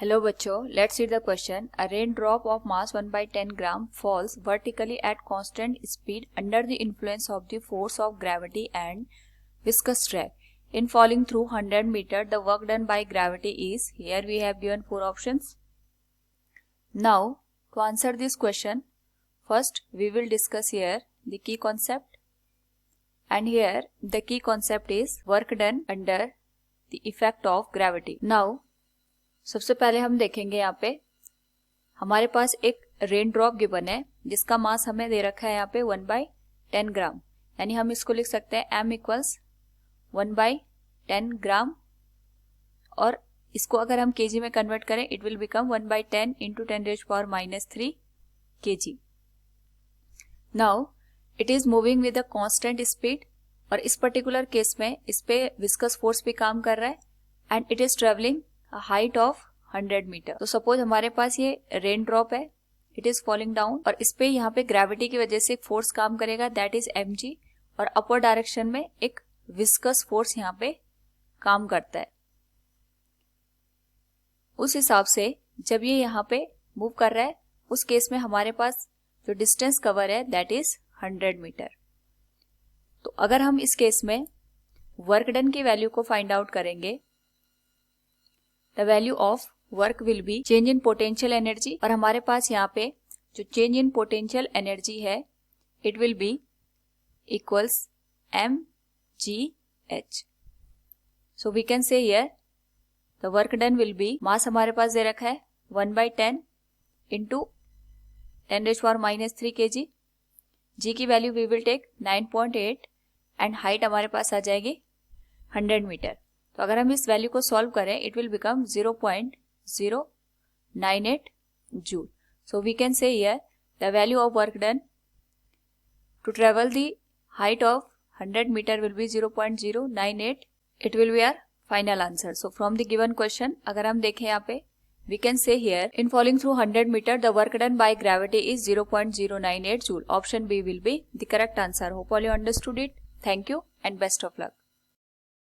Hello बच्चों, let's read the question. A raindrop of mass 1/10 gram falls vertically at constant speed under the influence of the force of gravity and viscous drag. In falling through 100 meter, the work done by gravity is, here we have given 4 options. Now, to answer this question, first we will discuss here the key concept. And here the key concept is work done under the effect of gravity. Now, सबसे पहले हम देखेंगे यहाँ पे हमारे पास एक rain drop given है जिसका मास हमें दे रखा है यहाँ पे 1/10 ग्राम, यानी हम इसको लिख सकते हैं m इक्वल्स 1/10 ग्राम, और इसको अगर हम केजी में कन्वर्ट करें it will become 1/10 into 10⁻³ kg. Now it is moving with a constant speed, और इस पर्टिकुलर केस में इस पे विस्कस फोर्स भी काम कर रहा है and it is travelling height of 100 metre. तो सपोज हमारे पास ये रेन ड्रॉप है, इट इज फॉलिंग डाउन, और इस पे यहाँ पे ग्रेविटी की वजह से एक फोर्स काम करेगा दैट इज mg, और अपर डायरेक्शन में एक विस्कस फोर्स यहाँ पे काम करता है. उस हिसाब से जब ये यहाँ पे मूव कर रहा है उस केस में हमारे पास जो डिस्टेंस कवर है दैट इज 100 मीटर. तो अगर हम इस केस में वर्क डन की वैल्यू को फाइंड आउट करेंगे, the value of work will be change in potential energy, और हमारे पास यहाँ पे जो चेंज इन पोटेंशियल एनर्जी है it will be equals mgh. So we can say here the work done will be, mass हमारे पास दे रखा है 1/10 इंटू 10⁻³ kg. g की value we will take 9.8 and height हमारे पास आ जाएगी 100 मीटर. तो अगर हम इस वैल्यू को सॉल्व करें it will become 0.098 joule. So we can say here the value of work done to travel the height of 100 metre will be 0.098. It will be our final answer. So from the given question अगर हम देखें यहाँ पे we can say here in falling through 100 meter the work done by gravity is 0.098 joule. Option B will be the correct answer. Hope all you understood it. Thank you and best of luck.